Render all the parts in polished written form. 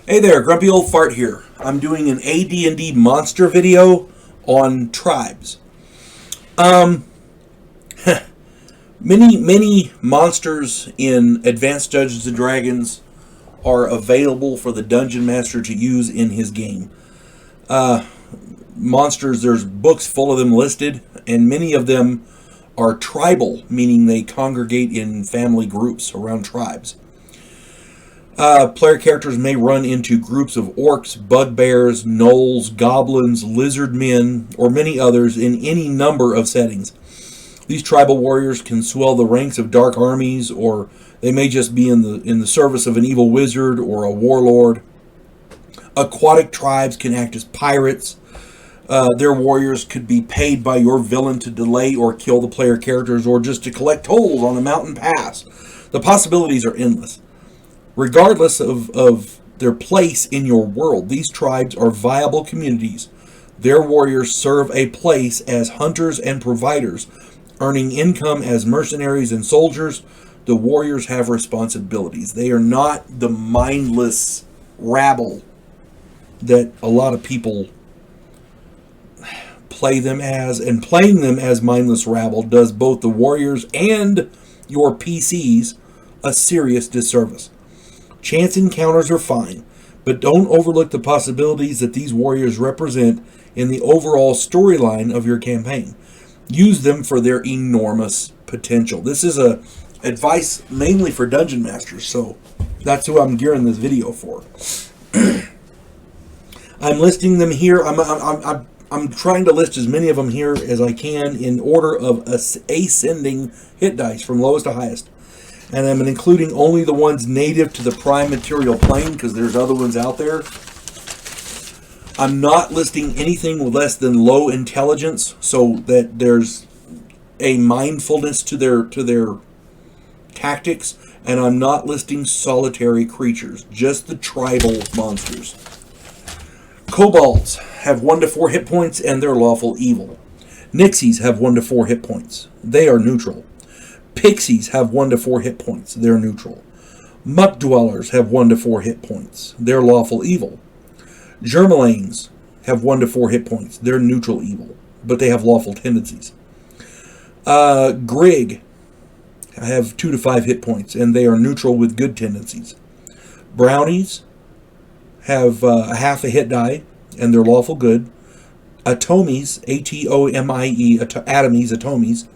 Hey there, Grumpy Old Fart here. I'm doing an AD&D monster video on tribes. Many monsters in Advanced Dungeons & Dragons are available for the Dungeon Master to use in his game. Monsters, there's books full of them listed, and many of them are tribal, meaning they congregate in family groups around tribes. Player characters may run into groups of orcs, bugbears, gnolls, goblins, lizard men, or many others in any number of settings. These tribal warriors can swell the ranks of dark armies, or they may just be in the service of an evil wizard or a warlord. Aquatic tribes can act as pirates. Their warriors could be paid by your villain to delay or kill the player characters, or just to collect tolls on a mountain pass. The possibilities are endless. Regardless of their place in your world, these tribes are viable communities. Their warriors serve a place as hunters and providers, earning income as mercenaries and soldiers. The warriors have responsibilities. They are not the mindless rabble that a lot of people play them as, and playing them as mindless rabble does both the warriors and your PCs a serious disservice. Chance encounters are fine, but don't overlook the possibilities that these warriors represent in the overall storyline of your campaign. Use them for their enormous potential. This is advice mainly for dungeon masters, so that's who I'm gearing this video for. I'm listing them here. I'm trying to list as many of them here as I can in order of ascending hit dice from lowest to highest. And I'm including only the ones native to the prime material plane, because there's other ones out there. I'm not listing anything with less than low intelligence, so that there's a mindfulness to their tactics. And I'm not listing solitary creatures, just the tribal monsters. Kobolds have 1 to 4 hit points, and they're lawful evil. Nixies have 1 to 4 hit points. They are neutral. Pixies have 1 to 4 hit points. They're neutral. Muck Dwellers have 1 to 4 hit points. They're lawful evil. Germalanes have 1 to 4 hit points. They're neutral evil, but they have lawful tendencies. Grig have 2 to 5 hit points, and they are neutral with good tendencies. Brownies have a half a hit die, and they're lawful good. Atomies, A-T-O-M-I-E, atomies,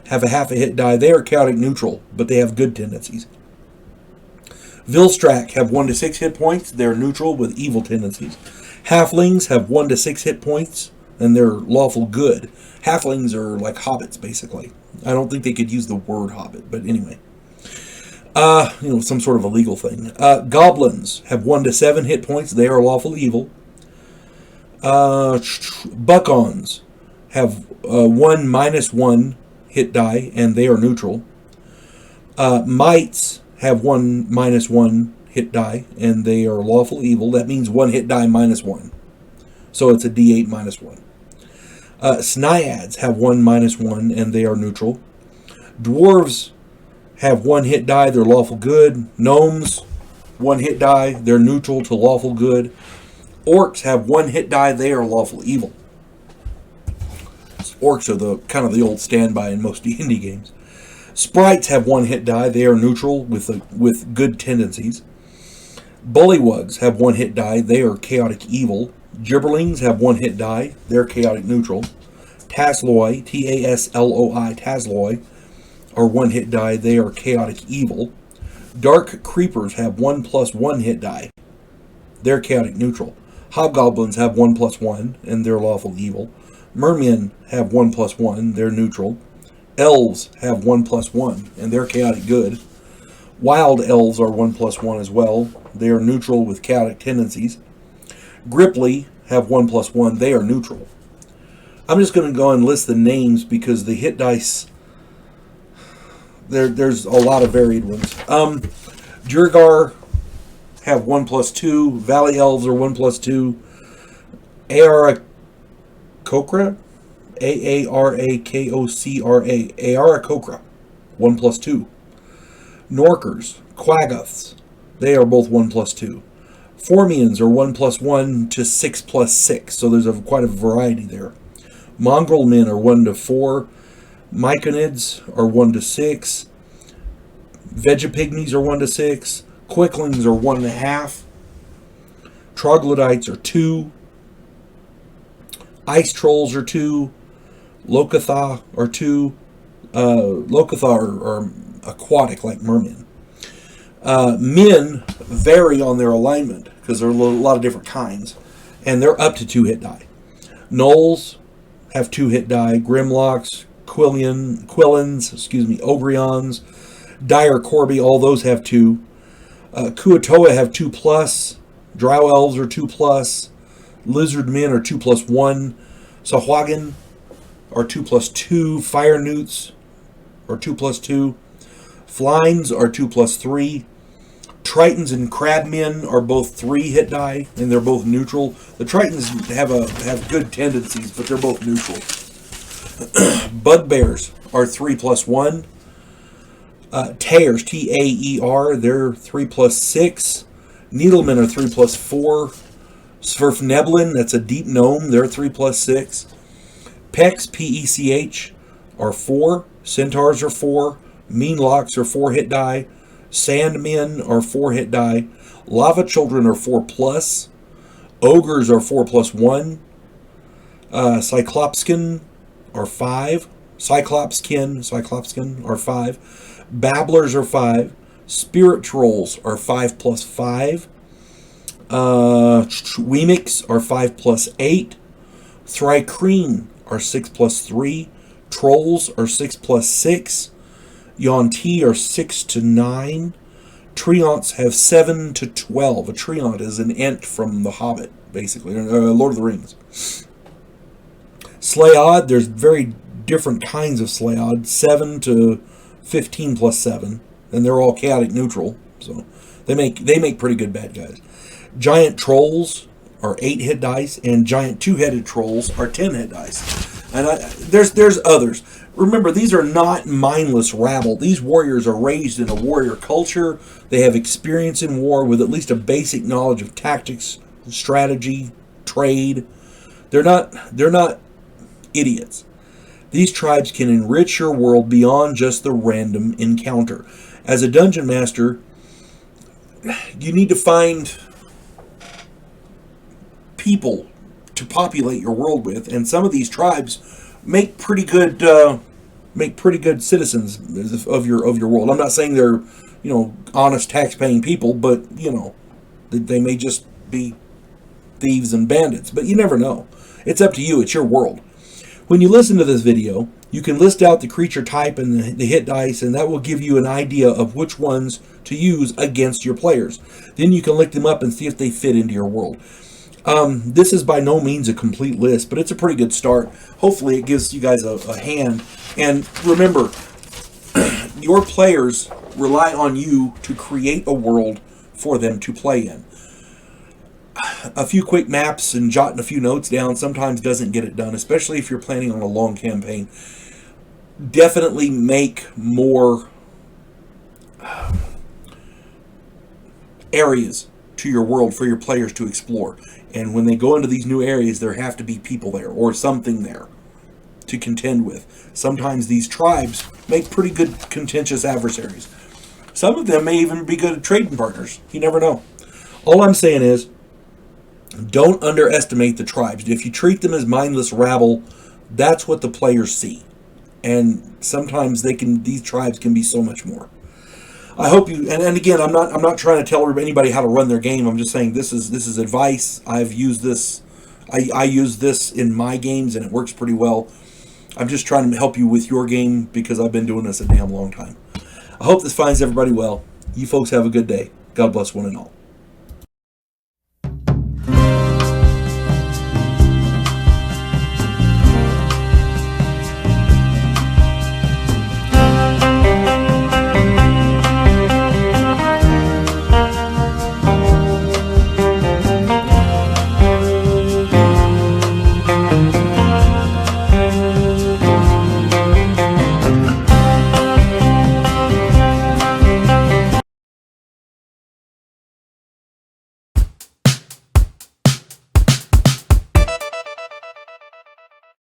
have a half a hit die. They are chaotic neutral, but they have good tendencies. Vilstrak have 1 to 6 hit points. They're neutral with evil tendencies. Halflings have 1 to 6 hit points, and they're lawful good. Halflings are like hobbits, basically. I don't think they could use the word hobbit, but anyway. Some sort of a legal thing. Goblins have 1 to 7 hit points. They are lawful evil. Buckons have 1 -1 hit die, and they are neutral. Mites have 1 -1 hit die, and they are lawful evil. That means 1 hit die -1. So it's a D8 -1. Snaiads have 1 -1, and they are neutral. Dwarves have 1 hit die, they're lawful good. Gnomes, 1 hit die, they're neutral to lawful good. Orcs have 1 hit die, they are lawful evil. Orcs are the kind of the old standby in most D&D games. Sprites have 1 hit die, they are neutral with good tendencies. Bullywugs have 1 hit die, they are chaotic evil. Gibberlings have 1 hit die, they're chaotic neutral. Tasloi, T-A-S-L-O-I, Tasloi, are 1 hit die, they are chaotic evil. Dark Creepers have 1 + 1 hit die, they're chaotic neutral. Hobgoblins have 1 + 1, and they're lawful evil. Mermen have 1 + 1, they're neutral. Elves have 1 + 1, and they're chaotic good. Wild elves are 1 + 1 as well. They are neutral with chaotic tendencies. Gripply have 1 + 1, they are neutral. I'm just going to go and list the names because the hit dice, there's a lot of varied ones. Durgar have 1 + 2. Valley elves are 1 + 2. Aarakocra, A-A-R-A-K-O-C-R-A, Aarakocra, 1 + 2. Norkers, Quaggoths, they are both 1 + 2. Formians are 1+1 to 6+6, so there's quite a variety there. Mongrel men are 1 to 4. Myconids are 1 to 6. Vegapygmies are 1 to 6. Quicklings are 1.5. Troglodytes are 2. Ice trolls are 2. Locatha are 2. Locatha are aquatic, like mermen. Men vary on their alignment because there are a lot of different kinds, and they're up to 2 hit die. Gnolls have 2 hit die. Grimlocks, Quillins, Ogryons, Dire Corby, all those have 2. Kuatoa have 2+. Drow elves are 2+. Lizard men are 2+1. Sahuagin are 2+2. Fire newts are 2+2. Flines are 2+3. Tritons and crabmen are both 3 hit die, and they're both neutral. The Tritons have good tendencies, but they're both neutral. Bugbears are 3+1. Taers, Taer, they're 3+6. Needlemen are 3+4. Svirfneblin, that's a deep gnome, they're 3+6. Pecks, Pech, are 4. Centaurs are 4. Meanlocks are 4 hit die. Sandmen are 4 hit die. Lava children are 4+. Ogres are 4+1. Cyclopskin are 5. Cyclopskin are 5. Babblers are 5. Spirit trolls are 5+5. Weemics are 5+8. Thrycreen are 6+3. Trolls are 6+6. Yonti are 6 to 9. Treants have 7 to 12. A treant is an ent from The Hobbit, basically, Lord of the Rings. Slayod, there's very different kinds of Slayod. 7 to 15+7, and they're all chaotic neutral, so they make pretty good bad guys. Giant trolls are 8 hit dice, and giant 2-headed trolls are 10 hit dice. And there's others. Remember, these are not mindless rabble. These warriors are raised in a warrior culture. They have experience in war with at least a basic knowledge of tactics, strategy, trade. They're not idiots. These tribes can enrich your world beyond just the random encounter. As a dungeon master, you need to find people to populate your world with, and some of these tribes make pretty good citizens of your world. I'm not saying they're honest tax-paying people, but they may just be thieves and bandits. But you never know. It's up to you. It's your world. When you listen to this video, you can list out the creature type and the hit dice, and that will give you an idea of which ones to use against your players. Then you can look them up and see if they fit into your world. This is by no means a complete list, but it's a pretty good start. Hopefully it gives you guys a hand. And remember, your players rely on you to create a world for them to play in. A few quick maps and jotting a few notes down sometimes doesn't get it done, especially if you're planning on a long campaign. Definitely make more areas to your world for your players to explore. And when they go into these new areas, there have to be people there or something there to contend with. Sometimes these tribes make pretty good contentious adversaries. Some of them may even be good trading partners. You never know. All I'm saying is, don't underestimate the tribes. If you treat them as mindless rabble, that's what the players see. And sometimes these tribes can be so much more. I hope you, and again, I'm not trying to tell anybody how to run their game. I'm just saying this is advice. I've used this. I use this in my games, and it works pretty well. I'm just trying to help you with your game because I've been doing this a damn long time. I hope this finds everybody well. You folks have a good day. God bless one and all.